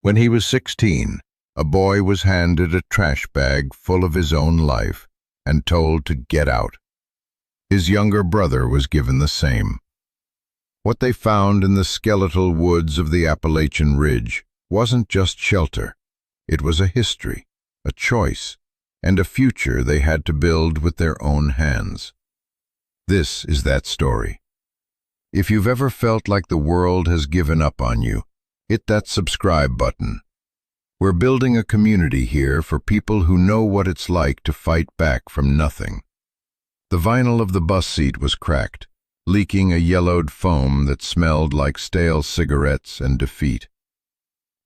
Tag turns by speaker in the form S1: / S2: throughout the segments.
S1: When he was 16, a boy was handed a trash bag full of his own life and told to get out. His younger brother was given the same. What they found in the skeletal woods of the Appalachian Ridge wasn't just shelter. It was a history, a choice, and a future they had to build with their own hands. This is that story. If you've ever felt like the world has given up on you, hit that subscribe button. We're building a community here for people who know what it's like to fight back from nothing. The vinyl of the bus seat was cracked, leaking a yellowed foam that smelled like stale cigarettes and defeat.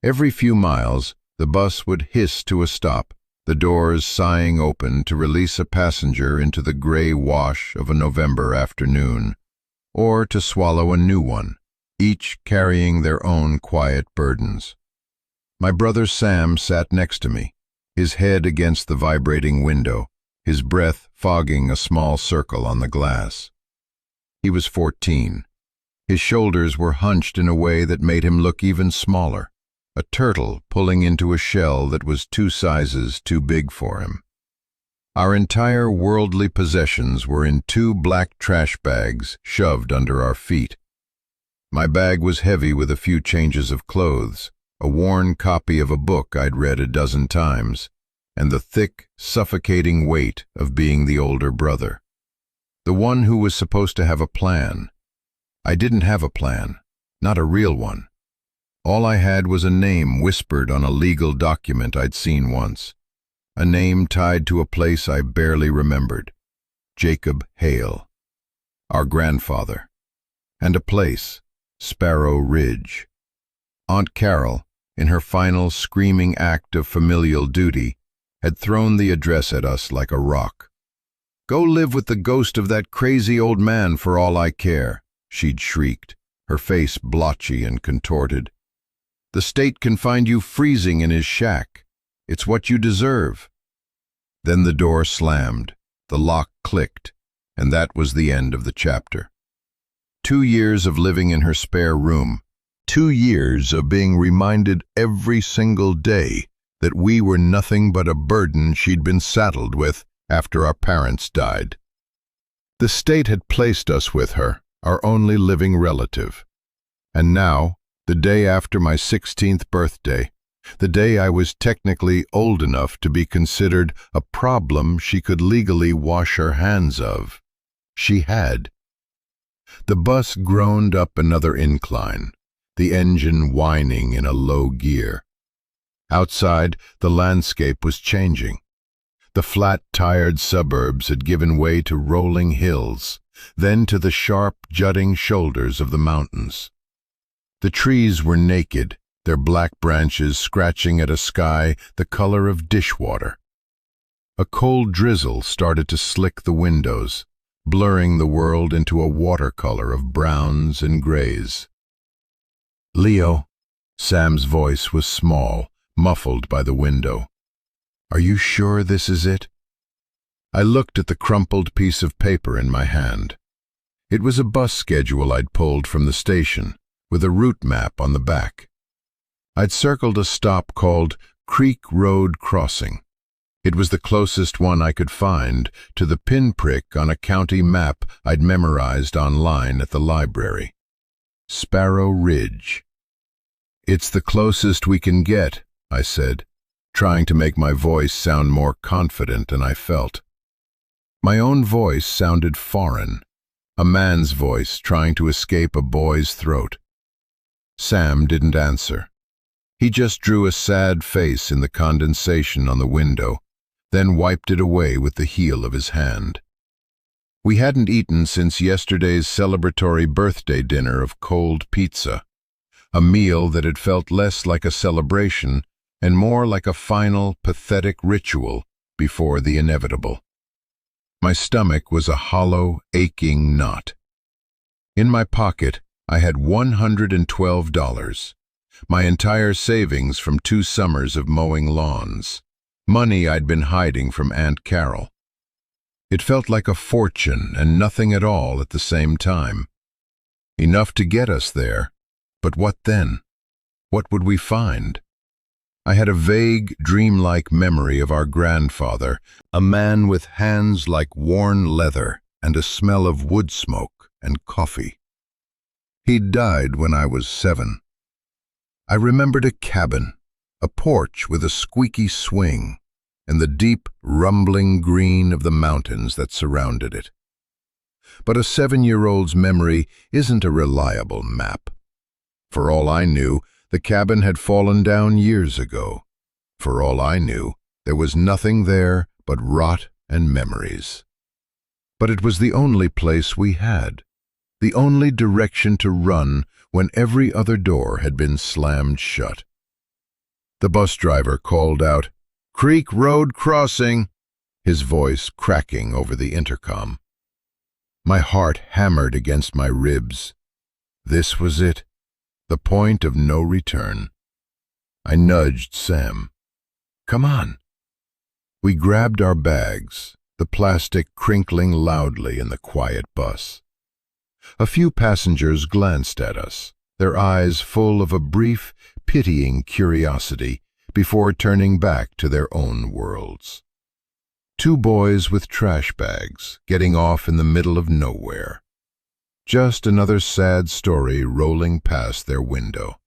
S1: Every few miles, the bus would hiss to a stop, the doors sighing open to release a passenger into the gray wash of a November afternoon, or to swallow a new one, each carrying their own quiet burdens. My brother Sam sat next to me, his head against the vibrating window, his breath fogging a small circle on the glass. He was 14. His shoulders were hunched in a way that made him look even smaller, a turtle pulling into a shell that was 2 sizes too big for him. Our entire worldly possessions were in 2 black trash bags shoved under our feet. My bag was heavy with a few changes of clothes, a worn copy of a book I'd read a dozen times, and the thick, suffocating weight of being the older brother. The one who was supposed to have a plan. I didn't have a plan, not a real one. All I had was a name whispered on a legal document I'd seen once, a name tied to a place I barely remembered, Jacob Hale, our grandfather, and a place, Sparrow Ridge. Aunt Carol, in her final screaming act of familial duty, had thrown the address at us like a rock. "Go live with the ghost of that crazy old man for all I care," she'd shrieked, her face blotchy and contorted. "The state can find you freezing in his shack. It's what you deserve." Then the door slammed, the lock clicked, and that was the end of the chapter. 2 years of living in her spare room, 2 years of being reminded every single day that we were nothing but a burden she'd been saddled with after our parents died. The state had placed us with her, our only living relative. And now, the day after my 16th birthday, the day I was technically old enough to be considered a problem she could legally wash her hands of, she had. The bus groaned up another incline, the engine whining in a low gear. Outside, the landscape was changing. The flat-tired suburbs had given way to rolling hills, then to the sharp, jutting shoulders of the mountains. The trees were naked, their black branches scratching at a sky the color of dishwater. A cold drizzle started to slick the windows, blurring the world into a watercolor of browns and grays. "Leo," Sam's voice was small, muffled by the window. "Are you sure this is it?" I looked at the crumpled piece of paper in my hand. It was a bus schedule I'd pulled from the station, with a route map on the back. I'd circled a stop called Creek Road Crossing. It was the closest one I could find to the pinprick on a county map I'd memorized online at the library. Sparrow Ridge. "It's the closest we can get," I said, trying to make my voice sound more confident than I felt. My own voice sounded foreign, a man's voice trying to escape a boy's throat. Sam didn't answer. He just drew a sad face in the condensation on the window, then wiped it away with the heel of his hand. We hadn't eaten since yesterday's celebratory birthday dinner of cold pizza, a meal that had felt less like a celebration and more like a final, pathetic ritual before the inevitable. My stomach was a hollow, aching knot. In my pocket, I had $112, my entire savings from 2 summers of mowing lawns, money I'd been hiding from Aunt Carol. It felt like a fortune and nothing at all at the same time. Enough to get us there, but what then? What would we find? I had a vague, dreamlike memory of our grandfather, a man with hands like worn leather and a smell of wood smoke and coffee. He'd died when I was 7. I remembered a cabin, a porch with a squeaky swing, and the deep, rumbling green of the mountains that surrounded it. But a 7-year-old's memory isn't a reliable map. For all I knew, the cabin had fallen down years ago. For all I knew, there was nothing there but rot and memories. But it was the only place we had, the only direction to run when every other door had been slammed shut. The bus driver called out, "Creek Road Crossing," his voice cracking over the intercom. My heart hammered against my ribs. This was it, the point of no return. I nudged Sam. "Come on." We grabbed our bags, the plastic crinkling loudly in the quiet bus. A few passengers glanced at us, their eyes full of a brief, pitying curiosity before turning back to their own worlds. 2 boys with trash bags, getting off in the middle of nowhere. Just another sad story rolling past their window.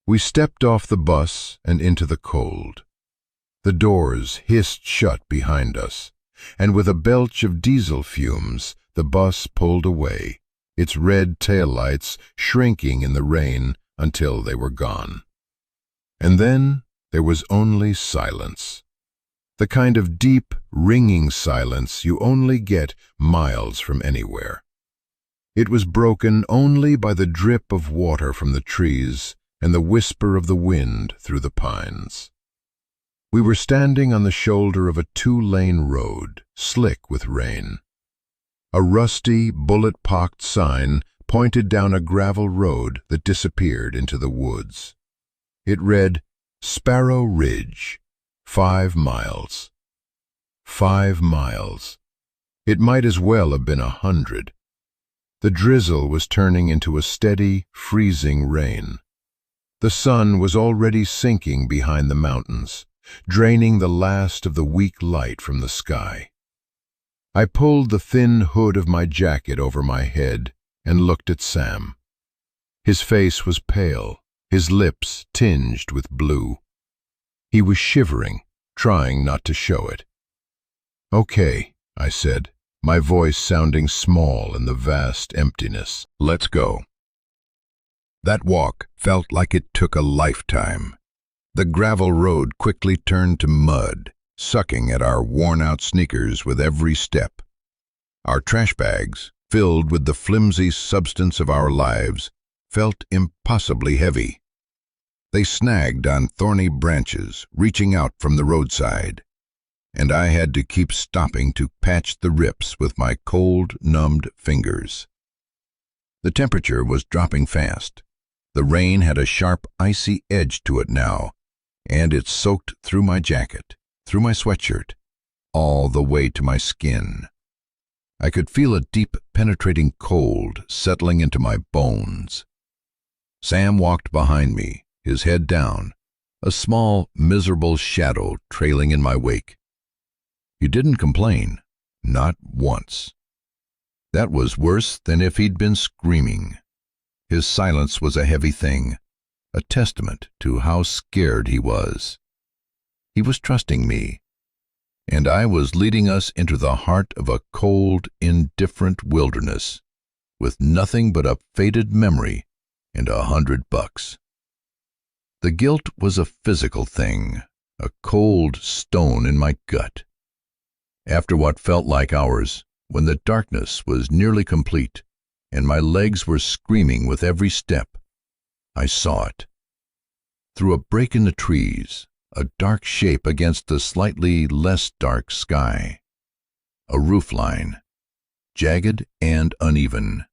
S1: We stepped off the bus and into the cold. The doors hissed shut behind us, and with a belch of diesel fumes, the bus pulled away, its red taillights shrinking in the rain until they were gone. And then there was only silence. The kind of deep, ringing silence you only get miles from anywhere. It was broken only by the drip of water from the trees and the whisper of the wind through the pines. We were standing on the shoulder of a 2-lane road, slick with rain. A rusty, bullet-pocked sign pointed down a gravel road that disappeared into the woods. It read, "Sparrow Ridge, 5 miles. 5 miles. It might as well have been 100. The drizzle was turning into a steady, freezing rain. The sun was already sinking behind the mountains, draining the last of the weak light from the sky. I pulled the thin hood of my jacket over my head and looked at Sam. His face was pale, his lips tinged with blue. He was shivering, trying not to show it. "Okay," I said, my voice sounding small in the vast emptiness. "Let's go." That walk felt like it took a lifetime. The gravel road quickly turned to mud, sucking at our worn-out sneakers with every step. Our trash bags, filled with the flimsy substance of our lives, felt impossibly heavy. They snagged on thorny branches reaching out from the roadside, and I had to keep stopping to patch the rips with my cold, numbed fingers. The temperature was dropping fast. The rain had a sharp, icy edge to it now, and it soaked through my jacket, through my sweatshirt, all the way to my skin. I could feel a deep, penetrating cold settling into my bones. Sam walked behind me, his head down, a small, miserable shadow trailing in my wake. He didn't complain, not once. That was worse than if he'd been screaming. His silence was a heavy thing, a testament to how scared he was. He was trusting me, and I was leading us into the heart of a cold, indifferent wilderness, with nothing but a faded memory and $100. The guilt was a physical thing, a cold stone in my gut. After what felt like hours, when the darkness was nearly complete and my legs were screaming with every step, I saw it. Through a break in the trees, a dark shape against the slightly less dark sky. A roofline, jagged and uneven.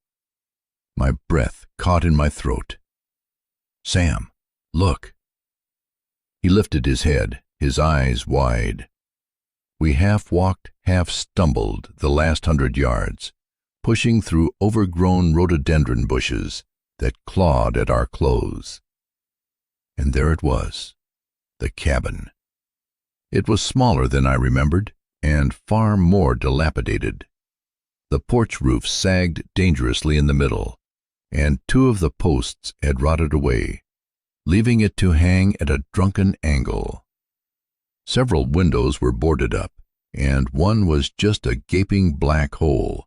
S1: My breath caught in my throat. "Sam, look." He lifted his head, his eyes wide. We half walked, half stumbled the last 100 yards, pushing through overgrown rhododendron bushes that clawed at our clothes. And there it was,
S2: the cabin. It was smaller than I remembered, and far more dilapidated. The porch roof sagged dangerously in the middle, and two of the posts had rotted away, leaving it to hang at a drunken angle. Several windows were boarded up, and one was just a gaping black hole,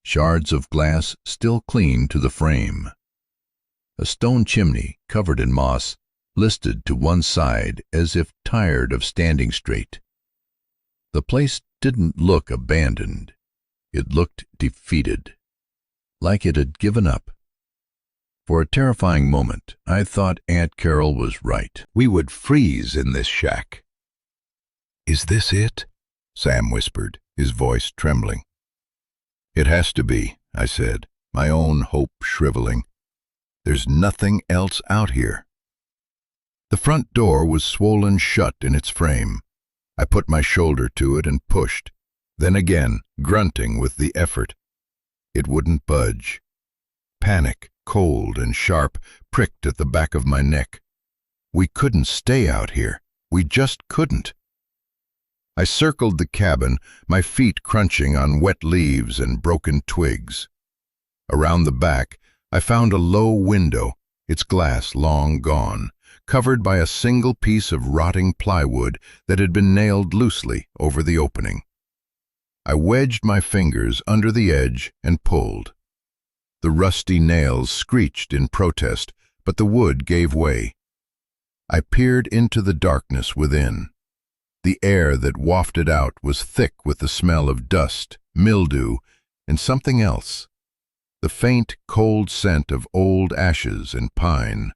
S2: shards of glass still clean to the frame. A stone chimney, covered in moss, listed to one side as if tired of standing straight. The place didn't look abandoned. It looked defeated, like it had given up. For a terrifying moment, I thought Aunt Carol was right.
S1: We would freeze in this shack. "Is this it?" Sam whispered, his voice trembling. "It has to be," I said, my own hope shriveling. "There's nothing else out here." The front door was swollen shut in its frame. I put my shoulder to it and pushed, then again, grunting with the effort. It wouldn't budge. Panic, cold and sharp, pricked at the back of my neck. We couldn't stay out here. We just couldn't. I circled the cabin, my feet crunching on wet leaves and broken twigs. Around the back, I found a low window, its glass long gone, covered by a single piece of rotting plywood that had been nailed loosely over the opening. I wedged my fingers under the edge and pulled. The rusty nails screeched in protest, but the wood gave way. I peered into the darkness within. The air that wafted out was thick with the smell of dust, mildew, and something else. The faint, cold scent of old ashes and pine.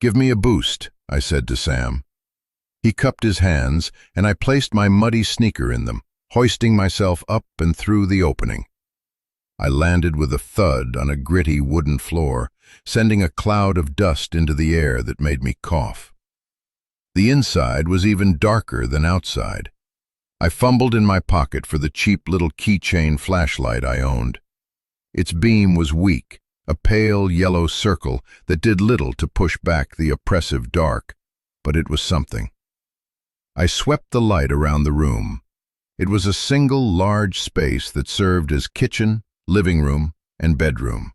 S1: "Give me a boost," I said to Sam. He cupped his hands, and I placed my muddy sneaker in them, hoisting myself up and through the opening. I landed with a thud on a gritty wooden floor, sending a cloud of dust into the air that made me cough. The inside was even darker than outside. I fumbled in my pocket for the cheap little keychain flashlight I owned. Its beam was weak, a pale yellow circle that did little to push back the oppressive dark, but it was something. I swept the light around the room. It was a single large space that served as kitchen, living room, and bedroom.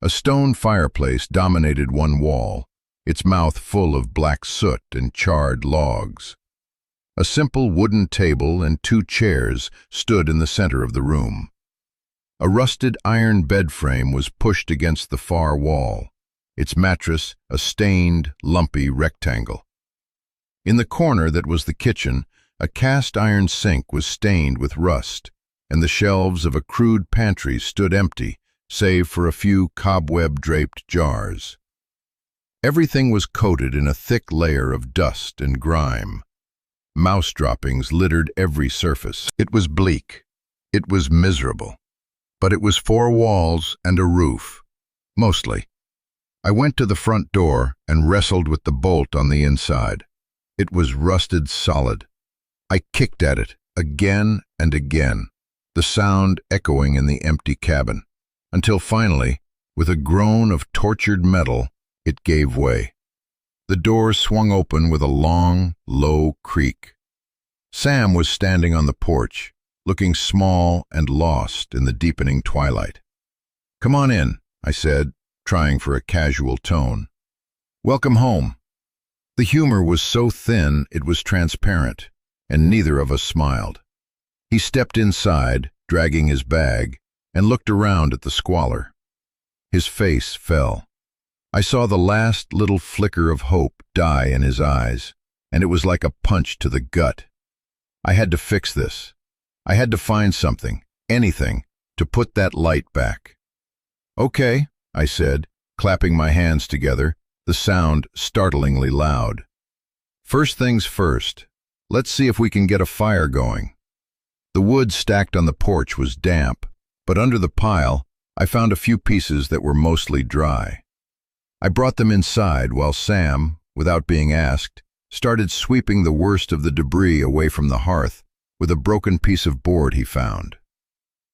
S1: A stone fireplace dominated one wall, its mouth full of black soot and charred logs. A simple wooden table and two chairs stood in the center of the room. A rusted iron bed frame was pushed against the far wall, its mattress a stained, lumpy rectangle. In the corner that was the kitchen, a cast-iron sink was stained with rust, and the shelves of a crude pantry stood empty, save for a few cobweb-draped jars. Everything was coated in a thick layer of dust and grime. Mouse droppings littered every surface. It was bleak. It was miserable. But it was four walls and a roof, mostly. I went to the front door and wrestled with the bolt on the inside. It was rusted solid. I kicked at it again and again, the sound echoing in the empty cabin, until finally, with a groan of tortured metal, it gave way. The door swung open with a long, low creak. Sam was standing on the porch, looking small and lost in the deepening twilight. "Come on in," I said, trying for a casual tone. "Welcome home." The humor was so thin it was transparent, and neither of us smiled. He stepped inside, dragging his bag, and looked around at the squalor. His face fell. I saw the last little flicker of hope die in his eyes, and it was like a punch to the gut. I had to fix this. I had to find something, anything, to put that light back. "Okay," I said, clapping my hands together, the sound startlingly loud. "First things first, let's see if we can get a fire going." The wood stacked on the porch was damp, but under the pile, I found a few pieces that were mostly dry. I brought them inside while Sam, without being asked, started sweeping the worst of the debris away from the hearth with a broken piece of board he found.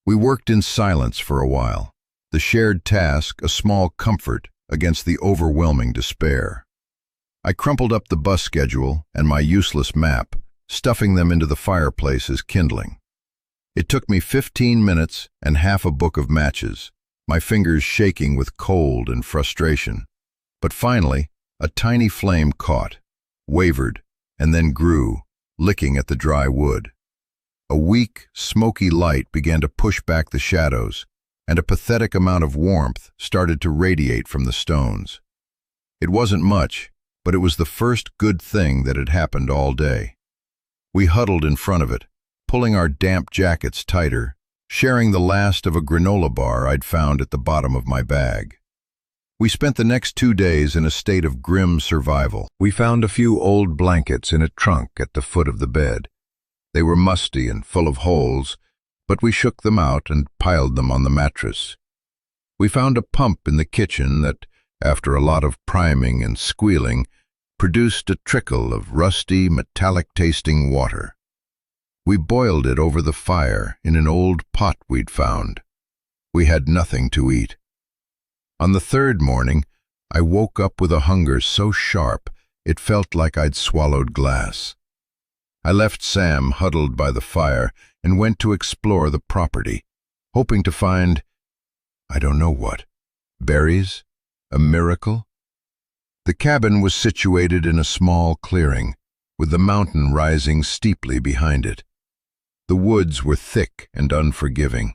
S1: We worked in silence for a while, the shared task a small comfort against the overwhelming despair. I crumpled up the bus schedule and my useless map, stuffing them into the fireplace as kindling. It took me 15 minutes and half a book of matches, my fingers shaking with cold and frustration. But finally, a tiny flame caught, wavered, and then grew, licking at the dry wood. A weak, smoky light began to push back the shadows, and a pathetic amount of warmth started to radiate from the stones. It wasn't much, but it was the first good thing that had happened all day. We huddled in front of it, pulling our damp jackets tighter, sharing the last of a granola bar I'd found at the bottom of my bag. We spent the next 2 days in a state of grim survival. We found a few old blankets in a trunk at the foot of the bed. They were musty and full of holes, but we shook them out and piled them on the mattress. We found a pump in the kitchen that, after a lot of priming and squealing, produced a trickle of rusty, metallic-tasting water. We boiled it over the fire in an old pot we'd found. We had nothing to eat. On the third morning, I woke up with a hunger so sharp it felt like I'd swallowed glass. I left Sam huddled by the fire and went to explore the property, hoping to find, I don't know what, berries? A miracle? The cabin was situated in a small clearing, with the mountain rising steeply behind it. The woods were thick and unforgiving.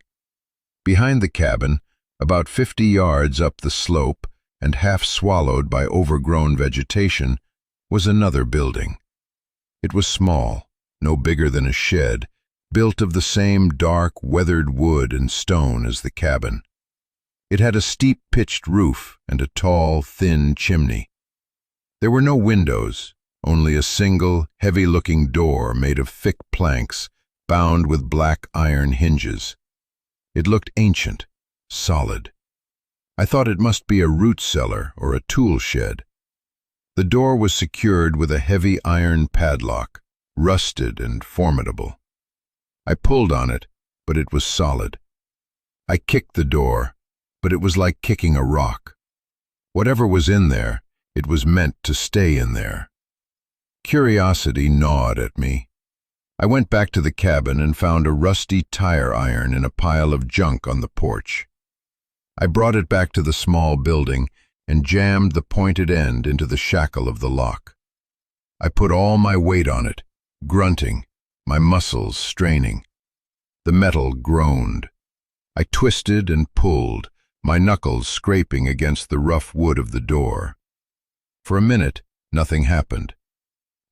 S1: Behind the cabin, about 50 yards up the slope and half swallowed by overgrown vegetation, was another building. It was small, no bigger than a shed, built of the same dark, weathered wood and stone as the cabin. It had a steep pitched roof and a tall, thin chimney. There were no windows, only a single, heavy-looking door made of thick planks, bound with black iron hinges. It looked ancient, solid. I thought it must be a root cellar or a tool shed. The door was secured with a heavy iron padlock, rusted and formidable. I pulled on it, but it was solid. I kicked the door, but it was like kicking a rock. Whatever was in there, it was meant to stay in there. Curiosity gnawed at me. I went back to the cabin and found a rusty tire iron in a pile of junk on the porch. I brought it back to the small building and jammed the pointed end into the shackle of the lock. I put all my weight on it, grunting, my muscles straining. The metal groaned. I twisted and pulled, my knuckles scraping against the rough wood of the door. For a minute, nothing happened.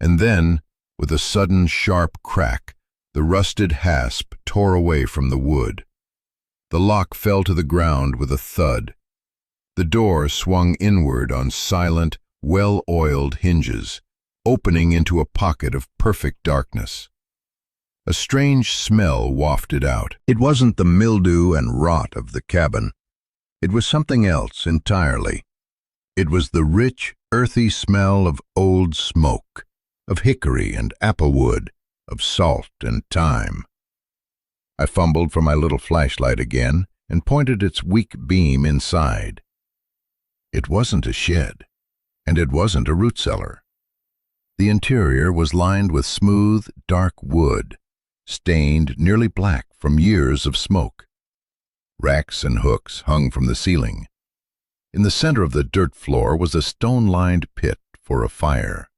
S1: And then, with a sudden sharp crack, the rusted hasp tore away from the wood. The lock fell to the ground with a thud. The door swung inward on silent, well-oiled hinges, opening into a pocket of perfect darkness. A strange smell wafted out. It wasn't the mildew and rot of the cabin. It was something else entirely. It was the rich, earthy smell of old smoke, of hickory and applewood, of salt and thyme. I fumbled for my little flashlight again and pointed its weak beam inside. It wasn't a shed, and it wasn't a root cellar. The interior was lined with smooth, dark wood, stained nearly black from years of smoke. Racks and hooks hung from the ceiling. In the center of the dirt floor was a stone-lined pit for a fire.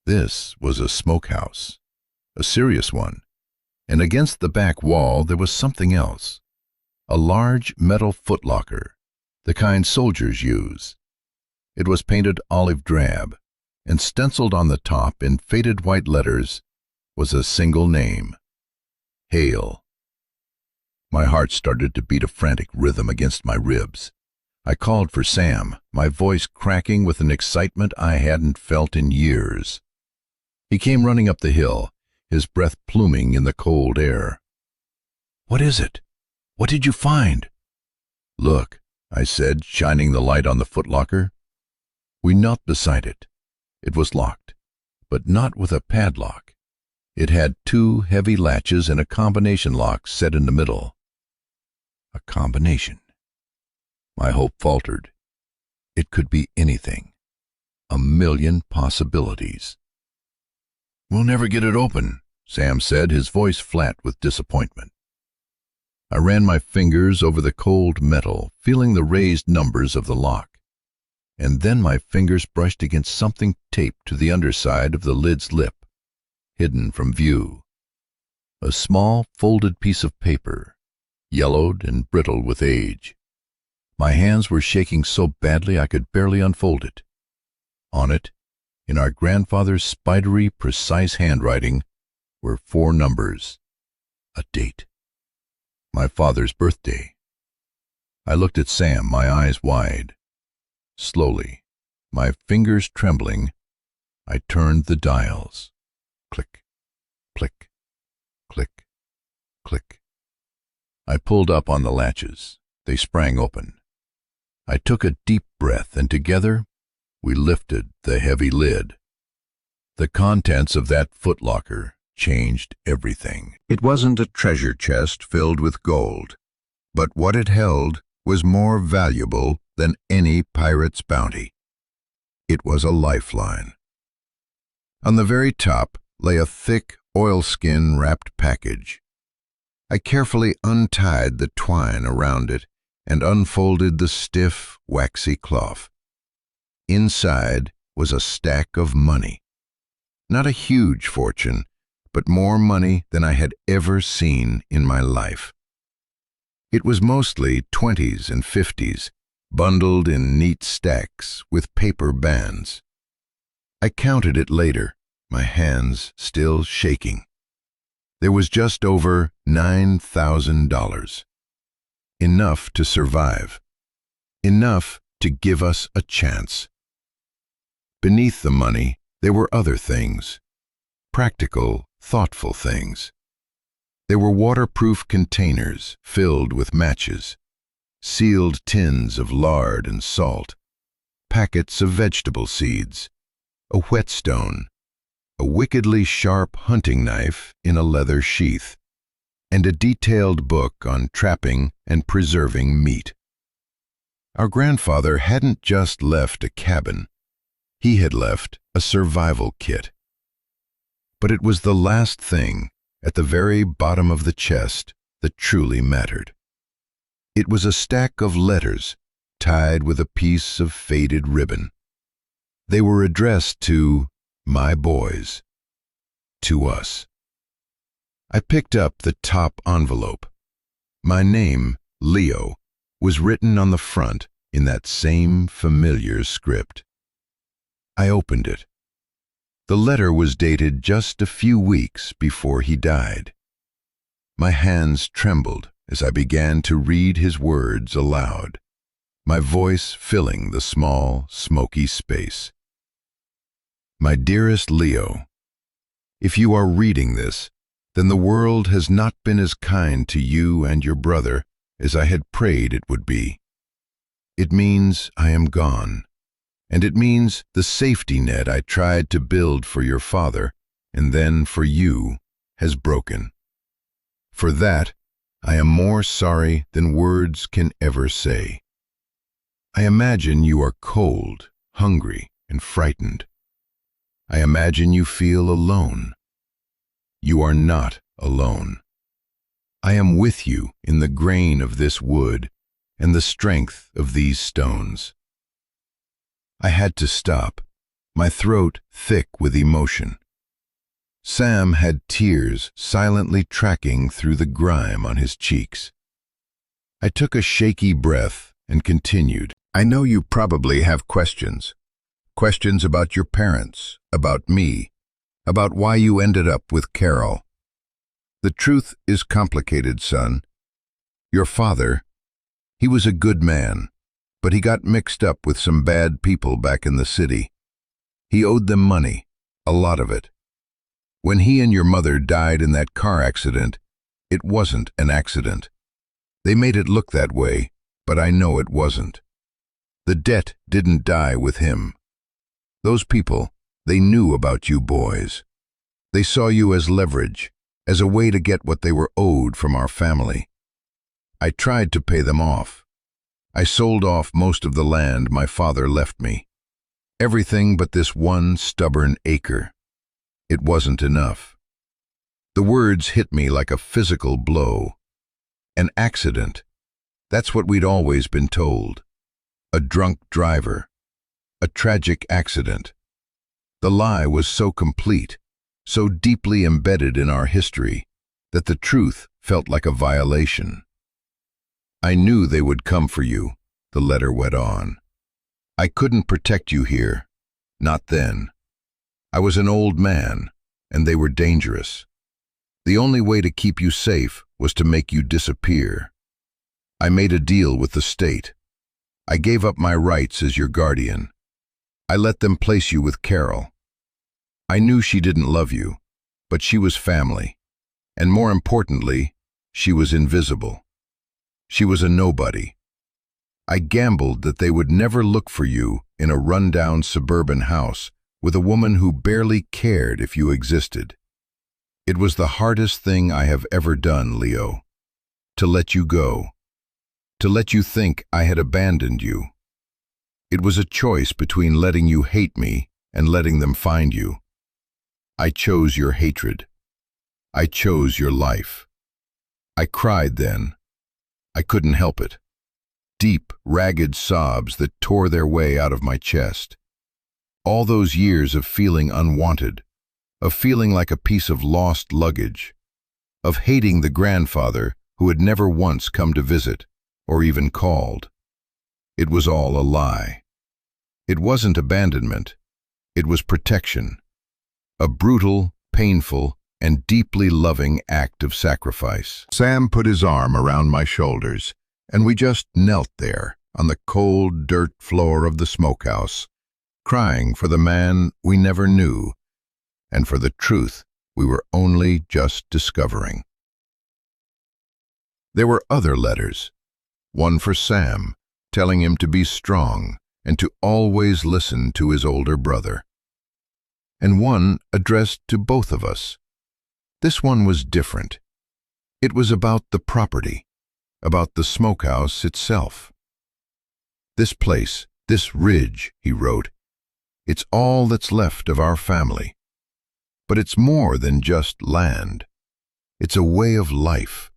S1: This was a smokehouse, a serious one, and against the back wall there was something else, a large metal footlocker, the kind soldiers use. It was painted olive drab, and stenciled on the top in faded white letters was a single name, Hale. My heart started to beat a frantic rhythm against my ribs. I called for Sam, my voice cracking with an excitement I hadn't felt in years. He came running up the hill, his breath pluming in the cold air. "What is it? What did you find?" "Look," I said, shining the light on the footlocker. We knelt beside it. It was locked, but not with a padlock. It had 2 heavy latches and a combination lock set in the middle. A combination. My hope faltered. It could be anything.
S2: a million possibilities. "We'll never get it open," Sam said, his voice flat with disappointment. I ran my fingers over the cold metal, feeling the raised numbers of the lock, and then my fingers brushed against something taped to the underside of the lid's lip, hidden from view. A small folded piece of paper, yellowed and brittle with age. My hands were shaking so badly I could barely unfold it. On it, in our grandfather's spidery, precise handwriting, were 4 numbers, a date. My father's birthday. I looked at Sam, my eyes wide. Slowly, my fingers trembling, I turned the dials. Click, click, click, click. I pulled up on the latches. They sprang open. I took a deep breath, and together we lifted the heavy lid. The contents of that footlocker changed everything.
S1: It wasn't a treasure chest filled with gold, but what it held was more valuable than any pirate's bounty. It was a lifeline. On the very top lay a thick, oilskin-wrapped package. I carefully untied the twine around it and unfolded the stiff, waxy cloth. Inside was a stack of money. Not a huge fortune, but more money than I had ever seen in my life. It was mostly 20s and 50s, bundled in neat stacks with paper bands. I counted it later, my hands still shaking. There was just over $9,000. Enough to survive. Enough to give us a chance. Beneath the money, there were other things. Practical, thoughtful things. There were waterproof containers filled with matches, sealed tins of lard and salt, packets of vegetable seeds, a whetstone, a wickedly sharp hunting knife in a leather sheath, and a detailed book on trapping and preserving meat. Our grandfather hadn't just left a cabin. He had left a survival kit. But it was the last thing, at the very bottom of the chest, that truly mattered. It was a stack of letters tied with a piece of faded ribbon. They were addressed to my boys, to us. I picked up the top envelope. My name, Leo, was written on the front in that same familiar script. I opened it. The letter was dated just a few weeks before he died. My hands trembled as I began to read his words aloud, my voice filling the small, smoky space. My dearest Leo, if you are reading this, then the world has not been as kind to you and your brother as I had prayed it would be. It means I am gone, and it means the safety net I tried to build for your father, and then for you, has broken. For that, I am more sorry than words can ever say. I imagine you are cold, hungry, and frightened. I imagine you feel alone. You are not alone. I am with you in the grain of this wood and the strength of these stones. I had to stop, my throat thick with emotion. Sam had tears silently tracking through the grime on his cheeks. I took a shaky breath and continued. I know you probably have questions. Questions about your parents, about me, about why you ended up with Carol. The truth is complicated, son. Your father, he was a good man, but he got mixed up with some bad people back in the city. He owed them money, a lot of it. When he and your mother died in that car accident, it wasn't an accident. They made it look that way, but I know it wasn't. The debt didn't die with him. Those people, they knew about you boys. They saw you as leverage, as a way to get what they were owed from our family. I tried to pay them off. I sold off most of the land my father left me. Everything but this one stubborn acre. It wasn't enough. The words hit me like a physical blow. An accident. That's what we'd always been told. A drunk driver. A tragic accident. The lie was so complete, so deeply embedded in our history, that the truth felt like a violation. I knew they would come for you, the letter went on. I couldn't protect you here. Not then. I was an old man, and they were dangerous. The only way to keep you safe was to make you disappear. I made a deal with the state. I gave up my rights as your guardian. I let them place you with Carol. I knew she didn't love you, but she was family. And more importantly, she was invisible. She was a nobody. I gambled that they would never look for you in a rundown suburban house with a woman who barely cared if you existed. It was the hardest thing I have ever done, Leo. To let you go. To let you think I had abandoned you. It was a choice between letting you hate me and letting them find you. I chose your hatred. I chose your life. I cried then. I couldn't help it. Deep, ragged sobs that tore their way out of my chest. All those years of feeling unwanted, of feeling like a piece of lost luggage, of hating the grandfather who had never once come to visit, or even called. It was all a lie. It wasn't abandonment. It was protection. A brutal, painful, and deeply loving act of sacrifice. Sam put his arm around my shoulders, and we just knelt there on the cold dirt floor of the smokehouse, crying for the man we never knew, and for the truth we were only just discovering. There were other letters, one for Sam, telling him to be strong and to always listen to his older brother, and one addressed to both of us. This one was different. It was about the property, about the smokehouse itself. This place, this ridge, he wrote, it's all that's left of our family. But it's more than just land. It's a way of life.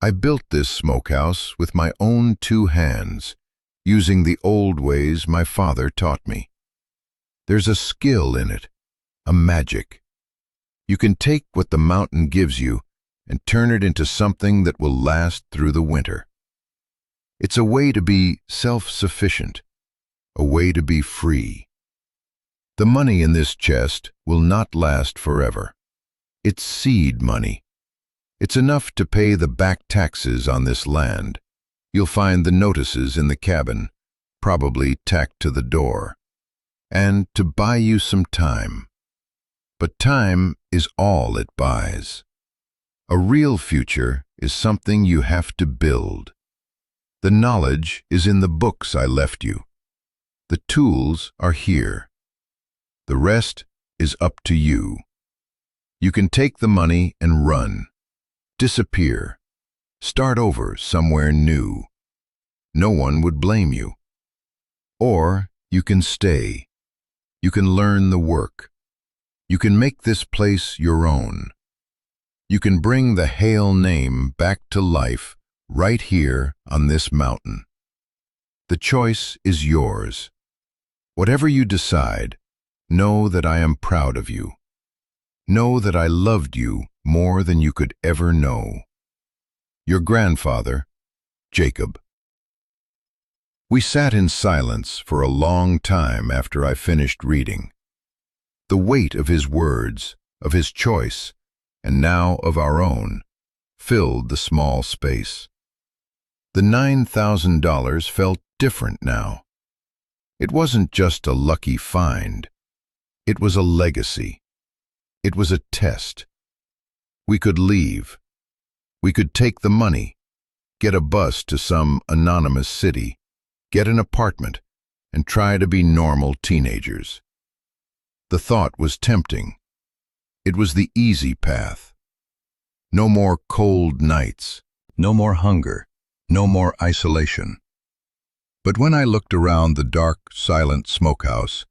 S1: I built this smokehouse with my own 2 hands, using the old ways my father taught me. There's a skill in it, a magic. You can take what the mountain gives you and turn it into something that will last through the winter. It's a way to be self-sufficient, a way to be free. The money in this chest will not last forever. It's seed money. It's enough to pay the back taxes on this land. You'll find the notices in the cabin, probably tacked to the door, and to buy you some time. But time is all it buys. A real future is something you have to build. The knowledge is in the books I left you. The tools are here. The rest is up to you. You can take the money and run, disappear, start over somewhere new. No one would blame you. Or you can stay. You can learn the work. You can make this place your own. You can bring the Hale name back to life right here on this mountain. The choice is yours. Whatever you decide, know that I am proud of you. Know that I loved you more than you could ever know. Your grandfather, Jacob. We sat in silence for a long time after I finished reading. The weight of his words, of his choice, and now of our own, filled the small space. The $9,000 felt different now. It wasn't just a lucky find. It was a legacy. It was a test. We could leave. We could take the money, get a bus to some anonymous city, get an apartment, and try to be normal teenagers. The thought was tempting. It was the easy path. No more cold nights, no more hunger, no more isolation. But when I looked around the dark, silent smokehouse,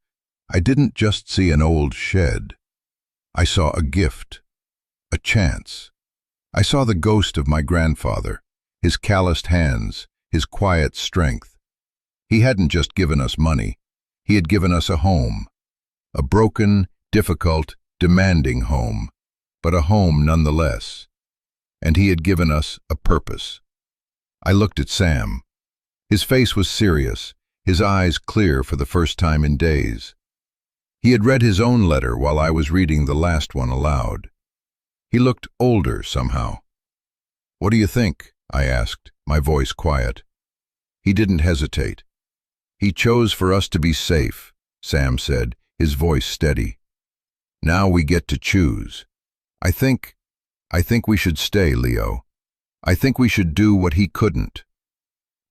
S1: I didn't just see an old shed. I saw a gift, a chance. I saw the ghost of my grandfather, his calloused hands, his quiet strength. He hadn't just given us money. He had given us a home. A broken, difficult, demanding home, but a home nonetheless. And he had given us a purpose. I looked at Sam. His face was serious, his eyes clear for the first time in days. He had read his own letter while I was reading the last one aloud. He looked older somehow. "What do you think?" I asked, my voice quiet. He didn't hesitate. "He chose for us to be safe," Sam said, his voice steady. "Now we get to choose. I think we should stay, Leo. I think we should do what he couldn't."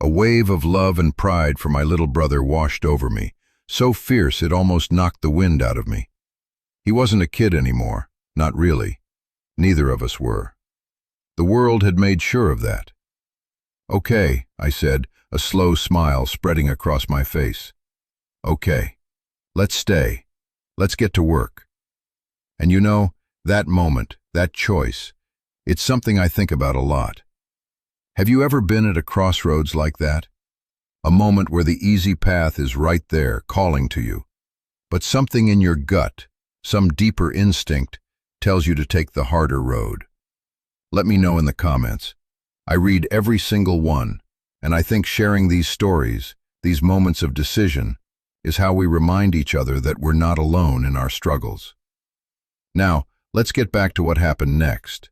S1: A wave of love and pride for my little brother washed over me, so fierce it almost knocked the wind out of me. He wasn't a kid anymore, not really. Neither of us were. The world had made sure of that. "Okay," I said, a slow smile spreading across my face. "Okay, let's stay. Let's get to work." And you know, that moment, that choice, it's something I think about a lot. Have you ever been at a crossroads like that? A moment where the easy path is right there, calling to you. But something in your gut, some deeper instinct, tells you to take the harder road. Let me know in the comments. I read every single one, and I think sharing these stories, these moments of decision, is how we remind each other that we're not alone in our struggles. Now, let's get back to what happened next.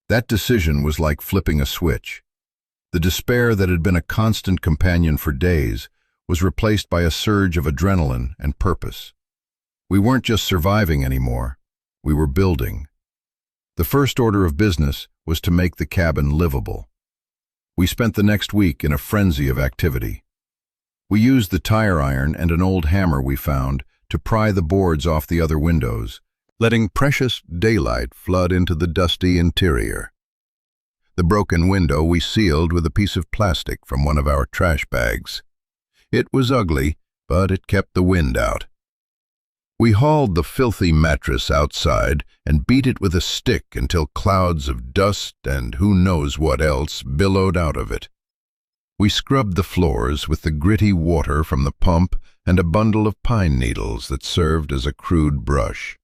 S1: That decision was like flipping a switch. The despair that had been a constant companion for days was replaced by a surge of adrenaline and purpose. We weren't just surviving anymore, we were building. The first order of business was to make the cabin livable. We spent the next week in a frenzy of activity. We used the tire iron and an old hammer we found to pry the boards off the other windows, letting precious daylight flood into the dusty interior. The broken window we sealed with a piece of plastic from one of our trash bags. It was ugly, but it kept the wind out. We hauled the filthy mattress outside and beat it with a stick until clouds of dust and who knows what else billowed out of it. We scrubbed the floors with the gritty water from the pump and a bundle of pine needles that served as a crude brush.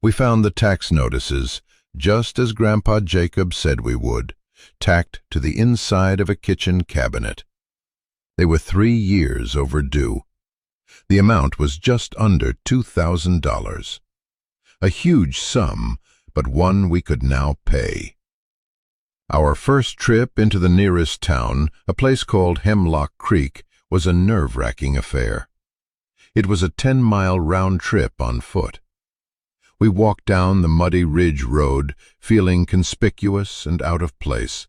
S1: We found the tax notices, just as Grandpa Jacob said we would, tacked to the inside of a kitchen cabinet. They were 3 years overdue. The amount was just under $2,000. A huge sum, but one we could now pay. Our first trip into the nearest town, a place called Hemlock Creek, was a nerve-wracking affair. It was a 10-mile round trip on foot. We walked down the muddy ridge road, feeling conspicuous and out of place.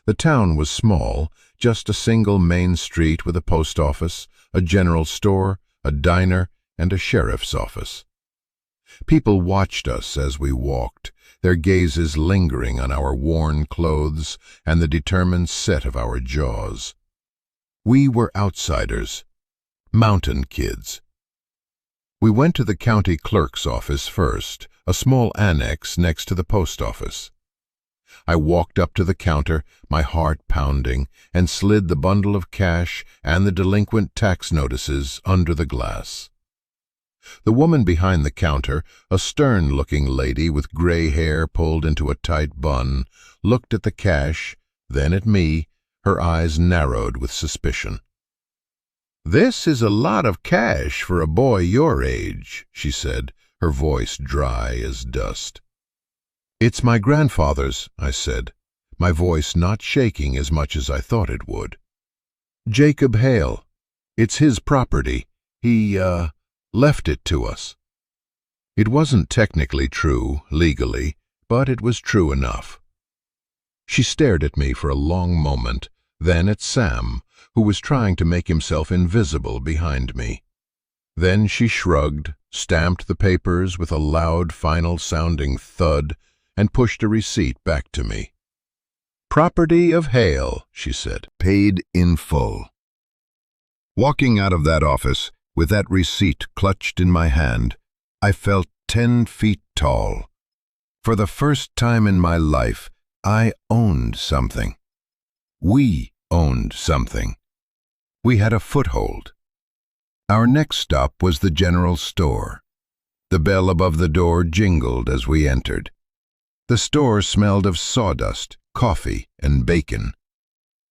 S1: The town was small, just a single main street with a post office, a general store, a diner, and a sheriff's office. People watched us as we walked, their gazes lingering on our worn clothes and the determined set of our jaws. We were outsiders, mountain kids. We went to the county clerk's office first, a small annex next to the post office. I walked up to the counter, my heart pounding, and slid the bundle of cash and the delinquent tax notices under the glass. The woman behind the counter, a stern-looking lady with gray hair pulled into a tight bun, looked at the cash, then at me, her eyes narrowed with suspicion. "This is a lot of cash for a boy your age," she said, her voice dry as dust. "It's my grandfather's," I said, my voice not shaking as much as I thought it would. "Jacob Hale. It's his property. He, left it to us." It wasn't technically true, legally, but it was true enough. She stared at me for a long moment, then at Sam, who was trying to make himself invisible behind me. Then she shrugged, stamped the papers with a loud, final-sounding thud, and pushed a receipt back to me. "Property of Hale," she said. "Paid in full." Walking out of that office, with that receipt clutched in my hand, I felt 10 feet tall. For the first time in my life, I owned something. We owned something. We had a foothold. Our next stop was the general store. The bell above the door jingled as we entered. The store smelled of sawdust, coffee, and bacon.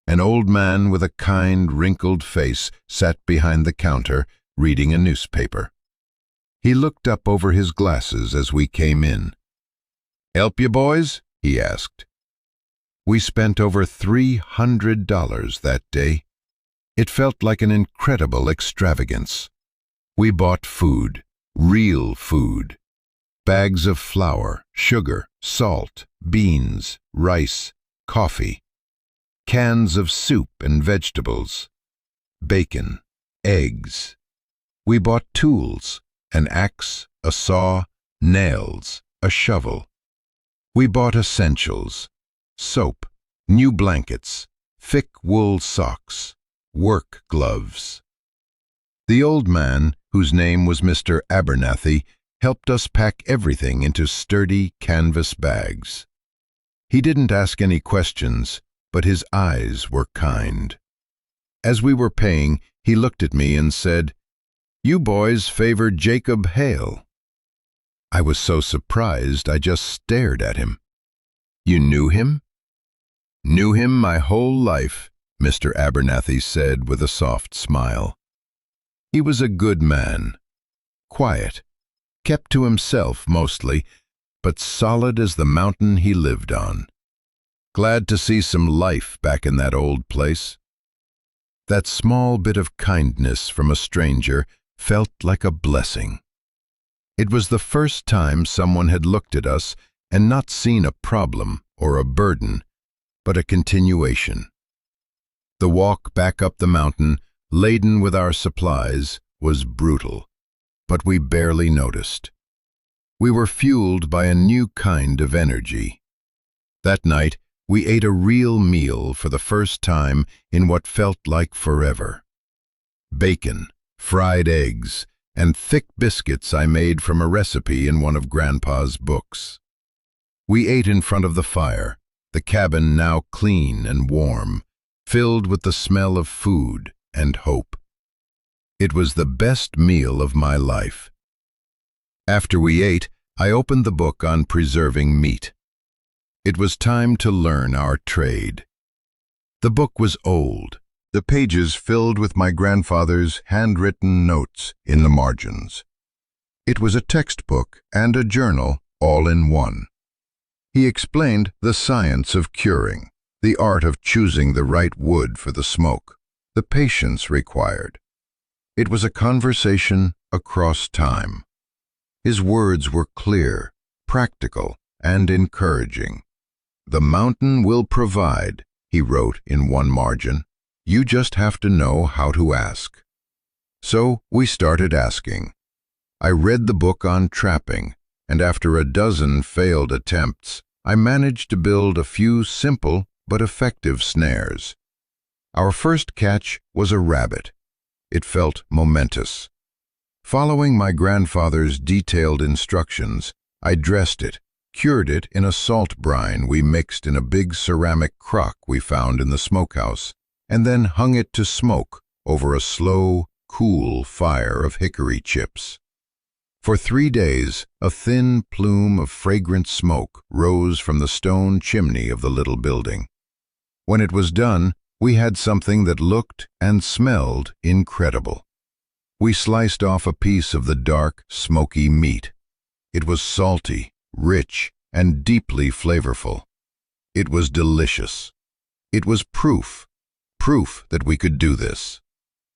S1: An old man with a kind, wrinkled face sat behind the counter, reading a newspaper. He looked up over his glasses as we came in. "Help you, boys?" he asked. We spent over $300 that day. It felt like an incredible extravagance. We bought food, real food. Bags of flour, sugar, salt, beans, rice, coffee. Cans of soup and vegetables. Bacon, eggs. We bought tools, an axe, a saw, nails, a shovel. We bought essentials, soap, new blankets, thick wool socks, work gloves. The old man, whose name was Mr. Abernathy, helped us pack everything into sturdy canvas bags. He didn't ask any questions, but his eyes were kind. As we were paying, he looked at me and said, "You boys favor Jacob Hale." I was so surprised I just stared at him. "You knew him?" "Knew him my whole life," Mr. Abernathy said with a soft smile. He was a good man, quiet, kept to himself mostly, but solid as the mountain he lived on. Glad to see some life back in that old place. That small bit of kindness from a stranger felt like a blessing. It was the first time someone had looked at us and not seen a problem or a burden, but a continuation. The walk back up the mountain, laden with our supplies, was brutal, but we barely noticed. We were fueled by a new kind of energy. That night, we ate a real meal for the first time in what felt like forever. Bacon, fried eggs, and thick biscuits I made from a recipe in one of Grandpa's books. We ate in front of the fire, the cabin now clean and warm, filled with the smell of food and hope. It was the best meal of my life. After we ate, I opened the book on preserving meat. It was time to learn our trade. The book was old, the pages filled with my grandfather's handwritten notes in the margins. It was a textbook and a journal all in one. He explained the science of curing, the art of choosing the right wood for the smoke, the patience required. It was a conversation across time. His words were clear, practical, and encouraging. "The mountain will provide," he wrote in one margin. "You just have to know how to ask." So we started asking. I read the book on trapping, and after a dozen failed attempts, I managed to build a few simple but effective snares. Our first catch was a rabbit. It felt momentous. Following my grandfather's detailed instructions, I dressed it, cured it in a salt brine we mixed in a big ceramic crock we found in the smokehouse, and then hung it to smoke over a slow, cool fire of hickory chips. For 3 days, a thin plume of fragrant smoke rose from the stone chimney of the little building. When it was done, we had something that looked and smelled incredible. We sliced off a piece of the dark, smoky meat. It was salty, rich, and deeply flavorful. It was delicious. It was proof that we could do this.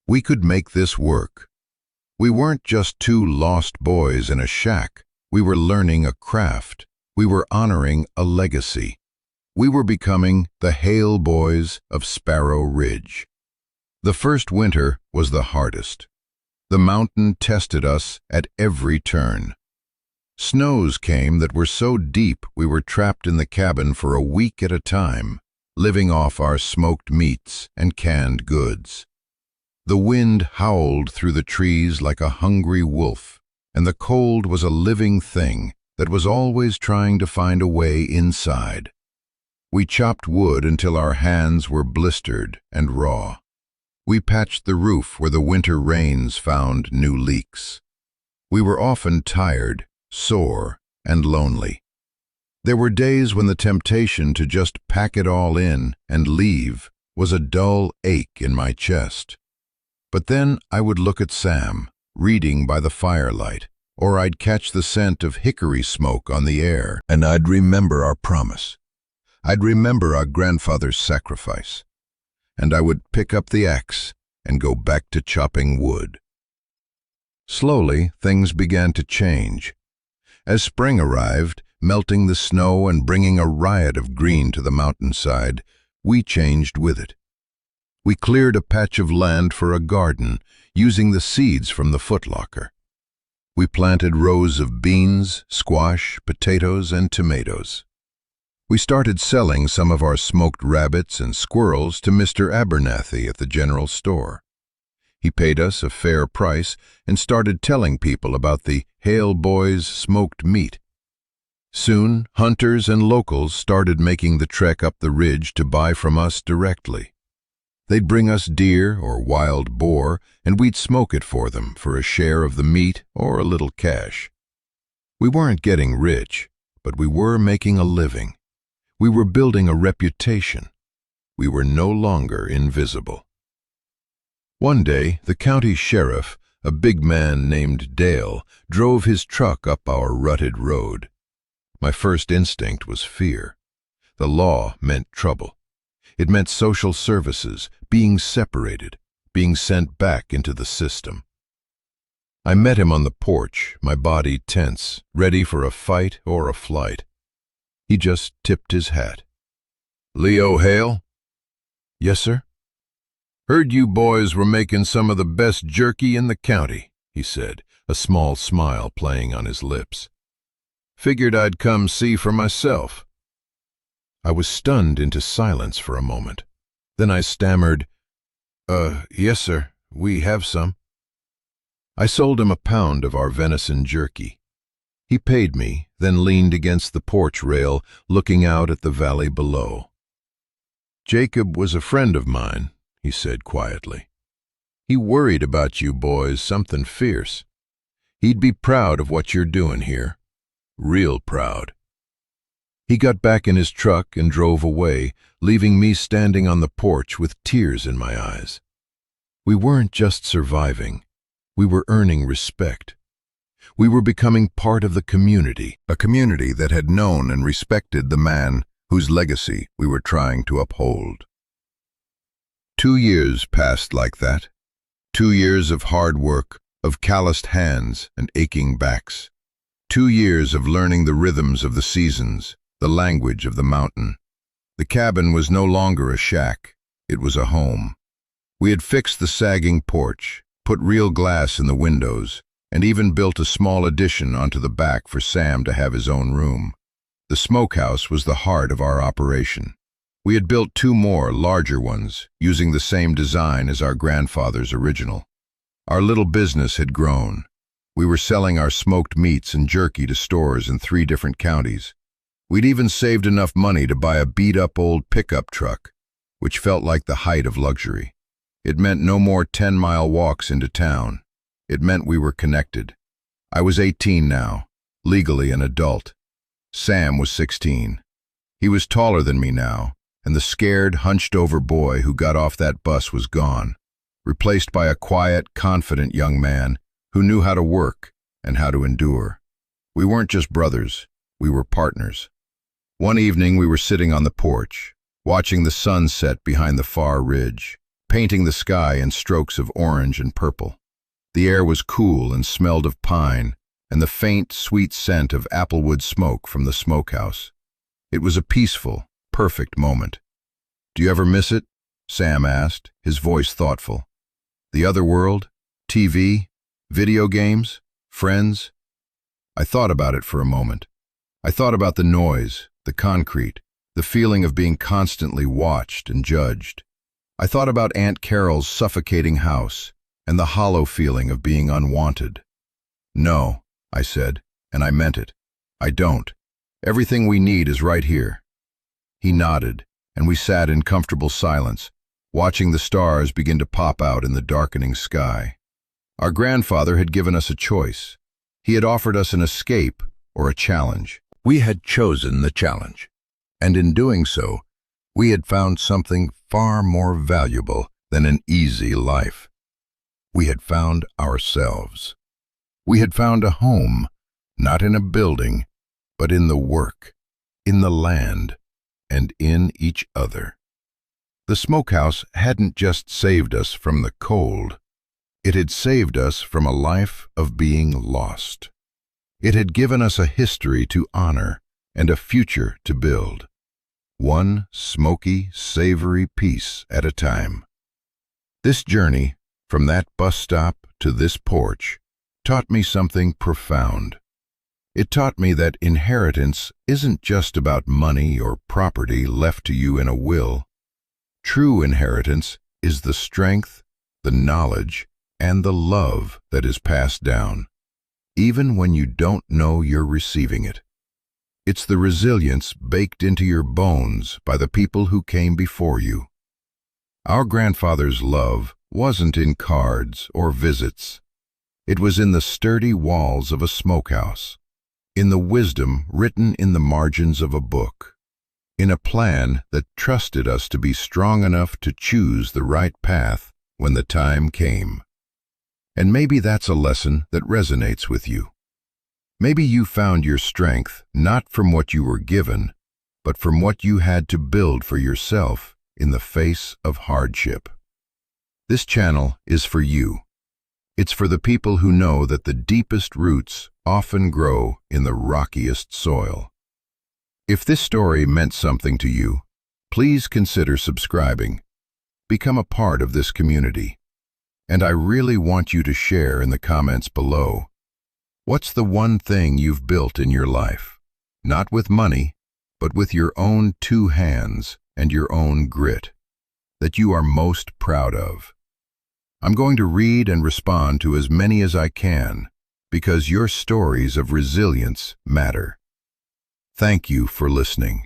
S1: We could make this work. We weren't just two lost boys in a shack. We were learning a craft. We were honoring a legacy. We were becoming the Hale boys of Sparrow Ridge. The first winter was the hardest. The mountain tested us at every turn. Snows came that were so deep we were trapped in the cabin for a week at a time, living off our smoked meats and canned goods. The wind howled through the trees like a hungry wolf, and the cold was a living thing that was always trying to find a way inside. We chopped wood until our hands were blistered and raw. We patched the roof where the winter rains found new leaks. We were often tired, sore, and lonely. There were days when the temptation to just pack it all in and leave was a dull ache in my chest. But then I would look at Sam, reading by the firelight, or I'd catch the scent of hickory smoke on the air, and I'd remember our promise. I'd remember our grandfather's sacrifice, and I would pick up the axe and go back to chopping wood. Slowly, things began to change. As spring arrived, melting the snow and bringing a riot of green to the mountainside, we changed with it. We cleared a patch of land for a garden, using the seeds from the footlocker. We planted rows of beans, squash, potatoes, and tomatoes. We started selling some of our smoked rabbits and squirrels to Mr. Abernathy at the general store. He paid us a fair price and started telling people about the Hale Boys smoked meat. Soon, hunters and locals started making the trek up the ridge to buy from us directly. They'd bring us deer or wild boar, and we'd smoke it for them for a share of the meat or a little cash. We weren't getting rich, but we were making a living. We were building a reputation. We were no longer invisible. One day, the county sheriff, a big man named Dale, drove his truck up our rutted road. My first instinct was fear. The law meant trouble. It meant social services, being separated, being sent back into the system. I met him on the porch, my body tense, ready for a fight or a flight. He just tipped his hat. "Leo Hale?" "Yes, sir." "Heard you boys were making some of the best jerky in the county," he said, a small smile playing on his lips. "Figured I'd come see for myself." I was stunned into silence for a moment. Then I stammered, "Yes, sir, we have some." I sold him a pound of our venison jerky. He paid me, then leaned against the porch rail, looking out at the valley below. "Jacob was a friend of mine," he said quietly. "He worried about you boys something fierce. He'd be proud of what you're doing here. Real proud." He got back in his truck and drove away, leaving me standing on the porch with tears in my eyes. We weren't just surviving. We were earning respect. We were becoming part of the community, a community that had known and respected the man whose legacy we were trying to uphold. 2 years passed like that. 2 years of hard work, of calloused hands and aching backs. 2 years of learning the rhythms of the seasons, the language of the mountain. The cabin was no longer a shack, it was a home. We had fixed the sagging porch, put real glass in the windows, and even built a small addition onto the back for Sam to have his own room. The smokehouse was the heart of our operation. We had built 2 more, larger ones, using the same design as our grandfather's original. Our little business had grown. We were selling our smoked meats and jerky to stores in 3 different counties. We'd even saved enough money to buy a beat-up old pickup truck, which felt like the height of luxury. It meant no more 10-mile walks into town. It meant we were connected. I was 18 now, legally an adult. Sam was 16. He was taller than me now, and the scared, hunched-over boy who got off that bus was gone, replaced by a quiet, confident young man who knew how to work and how to endure. We weren't just brothers, we were partners. One evening we were sitting on the porch, watching the sun set behind the far ridge, painting the sky in strokes of orange and purple. The air was cool and smelled of pine, and the faint, sweet scent of applewood smoke from the smokehouse. It was a peaceful, perfect moment. "Do you ever miss it?" Sam asked, his voice thoughtful. "The other world? TV? Video games? Friends?" I thought about it for a moment. I thought about the noise, the concrete, the feeling of being constantly watched and judged. I thought about Aunt Carol's suffocating house and the hollow feeling of being unwanted. "No," I said, and I meant it. "I don't. Everything we need is right here." He nodded, and we sat in comfortable silence, watching the stars begin to pop out in the darkening sky. Our grandfather had given us a choice. He had offered us an escape or a challenge. We had chosen the challenge, and in doing so, we had found something far more valuable than an easy life. We had found ourselves. We had found a home, not in a building, but in the work, in the land, and in each other. The Smokehouse hadn't just saved us from the cold. It had saved us from a life of being lost. It had given us a history to honor and a future to build, one smoky, savory piece at a time. This journey, from that bus stop to this porch, taught me something profound. It taught me that inheritance isn't just about money or property left to you in a will. True inheritance is the strength, the knowledge, and the love that is passed down, even when you don't know you're receiving it. It's the resilience baked into your bones by the people who came before you. Our grandfather's love wasn't in cards or visits. It was in the sturdy walls of a smokehouse, in the wisdom written in the margins of a book, in a plan that trusted us to be strong enough to choose the right path when the time came. And maybe that's a lesson that resonates with you. Maybe you found your strength not from what you were given, but from what you had to build for yourself in the face of hardship. This channel is for you. It's for the people who know that the deepest roots often grow in the rockiest soil. If this story meant something to you, please consider subscribing. Become a part of this community. And I really want you to share in the comments below. What's the one thing you've built in your life? Not with money, but with your own two hands and your own grit, that you are most proud of. I'm going to read and respond to as many as I can, because your stories of resilience matter. Thank you for listening.